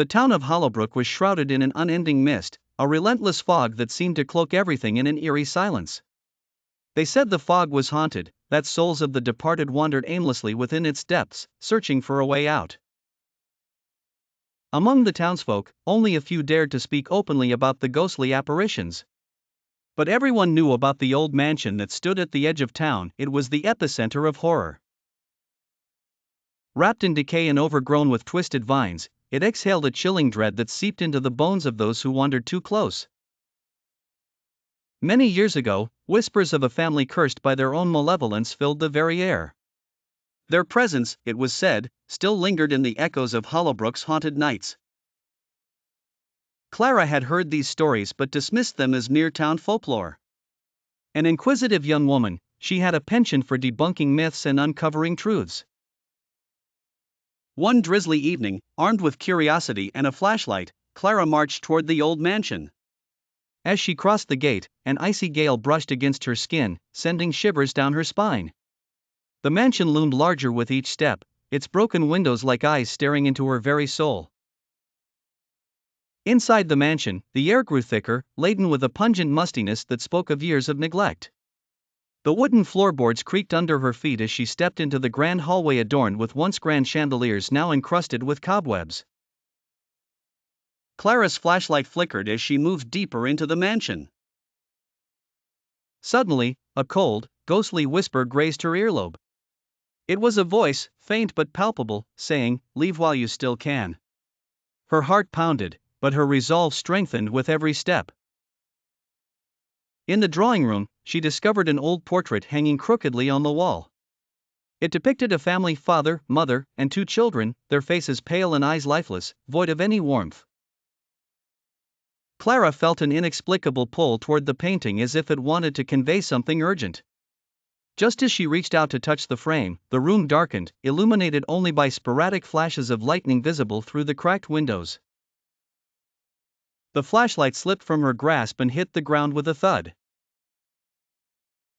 The town of Hollowbrook was shrouded in an unending mist, a relentless fog that seemed to cloak everything in an eerie silence. They said the fog was haunted, that souls of the departed wandered aimlessly within its depths, searching for a way out. Among the townsfolk, only a few dared to speak openly about the ghostly apparitions. But everyone knew about the old mansion that stood at the edge of town. It was the epicenter of horror. Wrapped in decay and overgrown with twisted vines, it exhaled a chilling dread that seeped into the bones of those who wandered too close. Many years ago, whispers of a family cursed by their own malevolence filled the very air. Their presence, it was said, still lingered in the echoes of Hollowbrook's haunted nights. Clara had heard these stories but dismissed them as mere town folklore. An inquisitive young woman, she had a penchant for debunking myths and uncovering truths. One drizzly evening, armed with curiosity and a flashlight, Clara marched toward the old mansion. As she crossed the gate, an icy gale brushed against her skin, sending shivers down her spine. The mansion loomed larger with each step, its broken windows like eyes staring into her very soul. Inside the mansion, the air grew thicker, laden with a pungent mustiness that spoke of years of neglect. The wooden floorboards creaked under her feet as she stepped into the grand hallway adorned with once grand chandeliers now encrusted with cobwebs. Clara's flashlight flickered as she moved deeper into the mansion. Suddenly, a cold, ghostly whisper grazed her earlobe. It was a voice, faint but palpable, saying, "Leave while you still can." Her heart pounded, but her resolve strengthened with every step. In the drawing room, she discovered an old portrait hanging crookedly on the wall. It depicted a family: father, mother, and two children, their faces pale and eyes lifeless, void of any warmth. Clara felt an inexplicable pull toward the painting as if it wanted to convey something urgent. Just as she reached out to touch the frame, the room darkened, illuminated only by sporadic flashes of lightning visible through the cracked windows. The flashlight slipped from her grasp and hit the ground with a thud.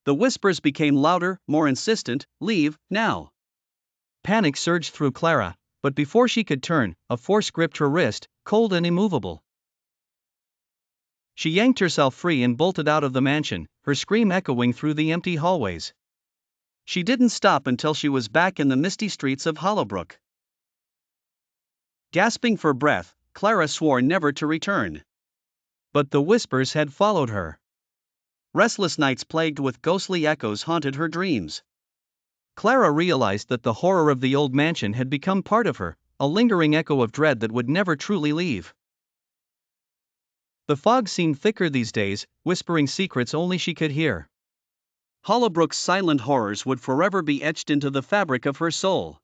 The whispers became louder, more insistent. "Leave, now." Panic surged through Clara, but before she could turn, a force gripped her wrist, cold and immovable. She yanked herself free and bolted out of the mansion, her scream echoing through the empty hallways. She didn't stop until she was back in the misty streets of Hollowbrook. Gasping for breath, Clara swore never to return. But the whispers had followed her. Restless nights plagued with ghostly echoes haunted her dreams. Clara realized that the horror of the old mansion had become part of her, a lingering echo of dread that would never truly leave. The fog seemed thicker these days, whispering secrets only she could hear. Hollowbrook's silent horrors would forever be etched into the fabric of her soul.